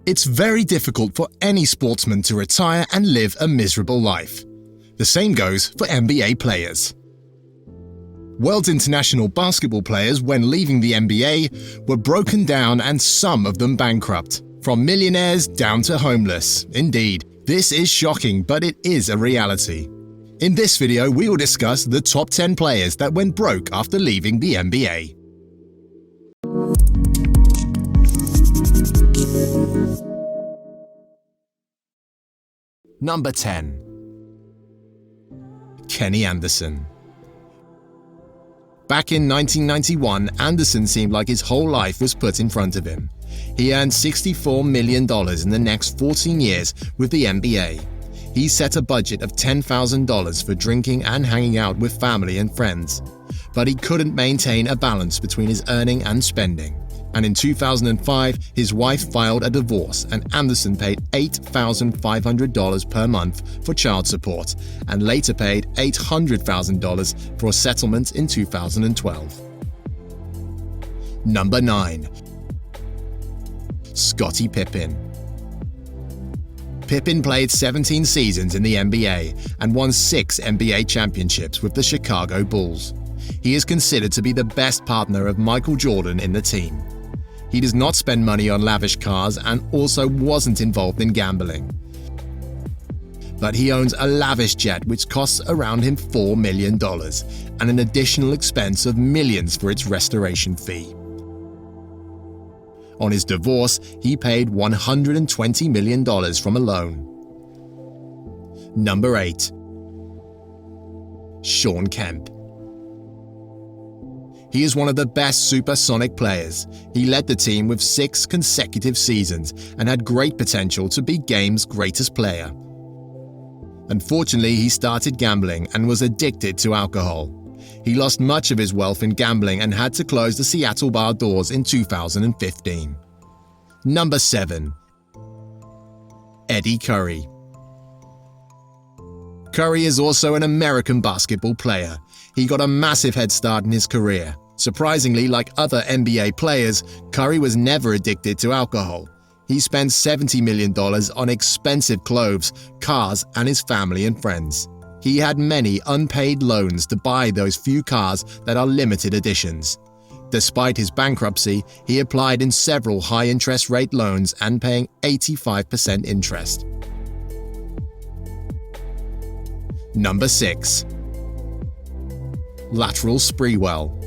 It's very difficult for any sportsman to retire and live a miserable life. The same goes for NBA players. World's international basketball players, when leaving the NBA, were broken down and some of them bankrupt. From millionaires down to homeless. Indeed, this is shocking, but it is a reality. In this video, we will discuss the top 10 players that went broke after leaving the NBA. Number 10. Kenny Anderson. Back in 1991, Anderson seemed like his whole life was put in front of him. He earned $64 million in the next 14 years with the NBA. He set a budget of $10,000 for drinking and hanging out with family and friends. But he couldn't maintain a balance between his earning and spending. And in 2005, his wife filed a divorce and Anderson paid $8,500 per month for child support and later paid $800,000 for a settlement in 2012. Number 9. Scottie Pippin. Pippin played 17 seasons in the NBA and won 6 NBA championships with the Chicago Bulls. He is considered to be the best partner of Michael Jordan in the team. He does not spend money on lavish cars and also wasn't involved in gambling. But he owns a lavish jet which costs around him $4 million and an additional expense of millions for its restoration fee. On his divorce, he paid $120 million from a loan. Number 8. Shawn Kemp. He is one of the best supersonic players. He led the team with 6 consecutive seasons and had great potential to be game's greatest player. Unfortunately, he started gambling and was addicted to alcohol. He lost much of his wealth in gambling and had to close the Seattle bar doors in 2015. Number 7. Eddie Curry. Curry is also an American basketball player. He got a massive head start in his career. Surprisingly, like other NBA players, Curry was never addicted to alcohol. He spent $70 million on expensive clothes, cars, and his family and friends. He had many unpaid loans to buy those few cars that are limited editions. Despite his bankruptcy, he applied in several high-interest rate loans and paying 85% interest. Number 6. Latrell Sprewell.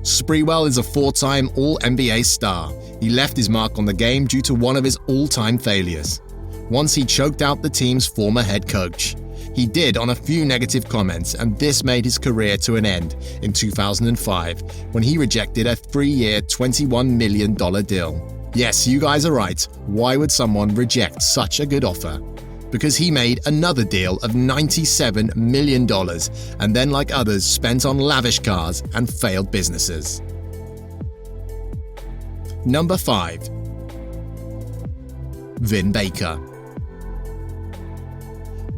Sprewell is a 4-time All-NBA star. He left his mark on the game due to one of his all-time failures. Once he choked out the team's former head coach. He did on a few negative comments, and this made his career to an end in 2005 when he rejected a 3-year, $21 million deal. Yes, you guys are right. Why would someone reject such a good offer? Because he made another deal of $97 million and then, like others, spent on lavish cars and failed businesses. Number 5. Vin Baker.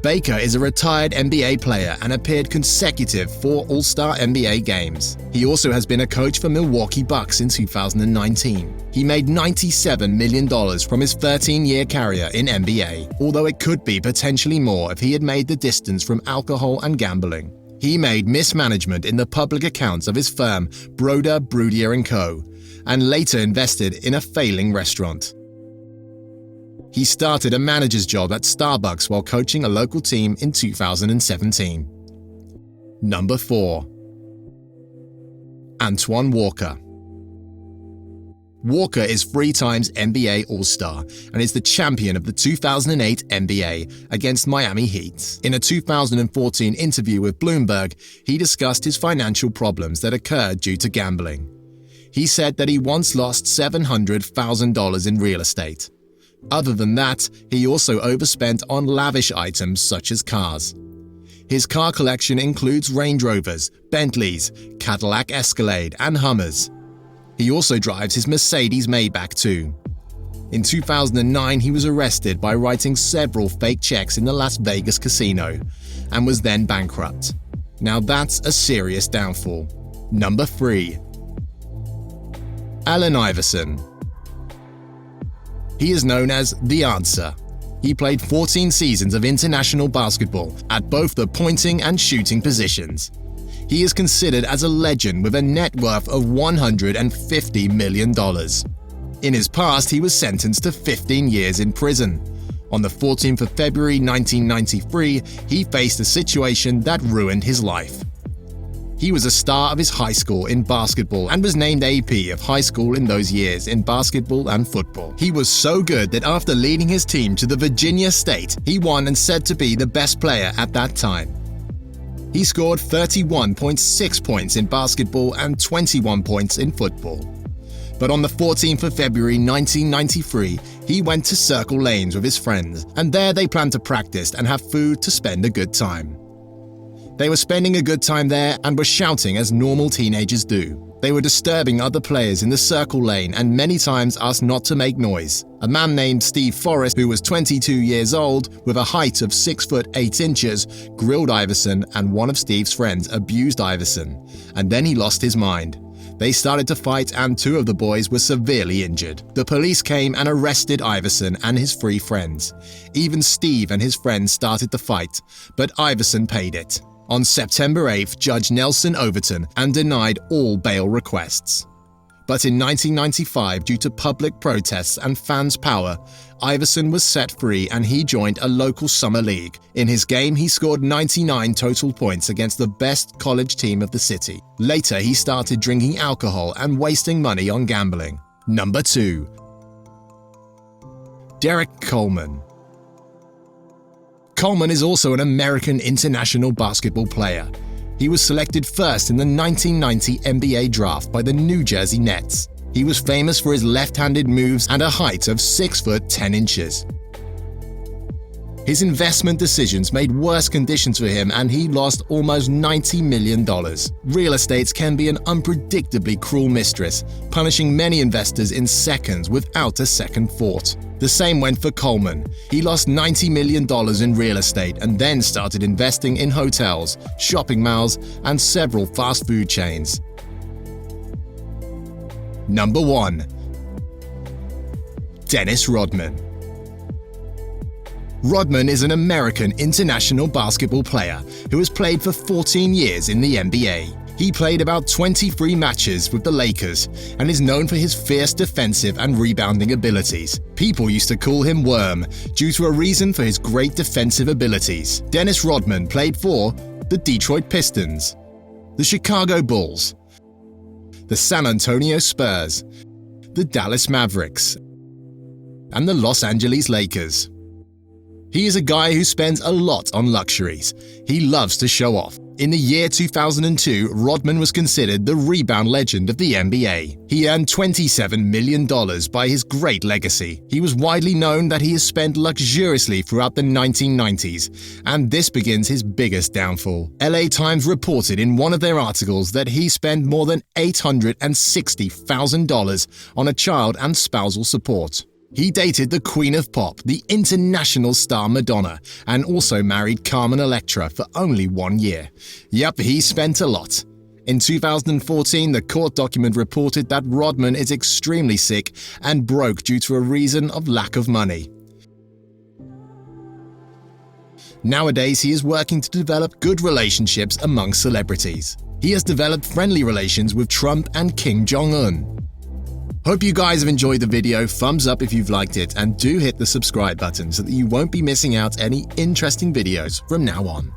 Baker is a retired NBA player and appeared consecutive 4 All-Star NBA games. He also has been a coach for Milwaukee Bucks in 2019. He made $97 million from his 13-year career in NBA, although it could be potentially more if he had made the distance from alcohol and gambling. He made mismanagement in the public accounts of his firm, Broder, Brudier & Co., and later invested in a failing restaurant. He started a manager's job at Starbucks while coaching a local team in 2017. Number 4. Antoine Walker. Walker is 3 times NBA All-Star and is the champion of the 2008 NBA against Miami Heat. In a 2014 interview with Bloomberg, he discussed his financial problems that occurred due to gambling. He said that he once lost $700,000 in real estate. Other than that, he also overspent on lavish items such as cars. His car collection includes Range Rovers, Bentleys, Cadillac Escalade, and Hummers. He also drives his Mercedes Maybach too. In 2009, he was arrested by writing several fake checks in the Las Vegas casino and was then bankrupt. Now that's a serious downfall. Number 3. Allen Iverson. He is known as The Answer. He played 14 seasons of international basketball at both the pointing and shooting positions. He is considered as a legend with a net worth of $150 million. In his past, he was sentenced to 15 years in prison. On the 14th of February 1993, he faced a situation that ruined his life. He was a star of his high school in basketball and was named AP of high school in those years in basketball and football. He was so good that after leading his team to the Virginia State, he won and said to be the best player at that time. He scored 31.6 points in basketball and 21 points in football. But on the 14th of February 1993, he went to Circle Lanes with his friends, and there they planned to practice and have food to spend a good time. They were spending a good time there and were shouting as normal teenagers do. They were disturbing other players in the circle lane and many times asked not to make noise. A man named Steve Forrest, who was 22 years old with a height of 6 foot 8 inches, grilled Iverson, and one of Steve's friends abused Iverson. And then he lost his mind. They started to fight and 2 of the boys were severely injured. The police came and arrested Iverson and his 3 friends. Even Steve and his friends started to fight, but Iverson paid it. On September 8th, Judge Nelson overturned and denied all bail requests. But in 1995, due to public protests and fans' power, Iverson was set free and he joined a local summer league. In his game, he scored 99 total points against the best college team of the city. Later, he started drinking alcohol and wasting money on gambling. Number 2. Derrick Coleman. Coleman is also an American international basketball player. He was selected first in the 1990 NBA draft by the New Jersey Nets. He was famous for his left-handed moves and a height of 6 foot 10 inches. His investment decisions made worse conditions for him and he lost almost $90 million. Real estate can be an unpredictably cruel mistress, punishing many investors in seconds without a second thought. The same went for Coleman. He lost $90 million in real estate and then started investing in hotels, shopping malls, and several fast food chains. Number 1. Dennis Rodman. Rodman is an American international basketball player who has played for 14 years in the NBA. He played about 23 matches with the Lakers and is known for his fierce defensive and rebounding abilities. People used to call him Worm due to a reason for his great defensive abilities. Dennis Rodman played for the Detroit Pistons, the Chicago Bulls, the San Antonio Spurs, the Dallas Mavericks, and the Los Angeles Lakers. He is a guy who spends a lot on luxuries. He loves to show off. In the year 2002, Rodman was considered the rebound legend of the NBA. He earned $27 million by his great legacy. He was widely known that he has spent luxuriously throughout the 1990s, and this begins his biggest downfall. LA Times reported in one of their articles that he spent more than $860,000 on a child and spousal support. He dated the Queen of Pop, the international star Madonna, and also married Carmen Electra for only 1 year. Yep, he spent a lot. In 2014, the court document reported that Rodman is extremely sick and broke due to a reason of lack of money. Nowadays, he is working to develop good relationships among celebrities. He has developed friendly relations with Trump and Kim Jong-un. Hope you guys have enjoyed the video. Thumbs up if you've liked it, and do hit the subscribe button so that you won't be missing out any interesting videos from now on.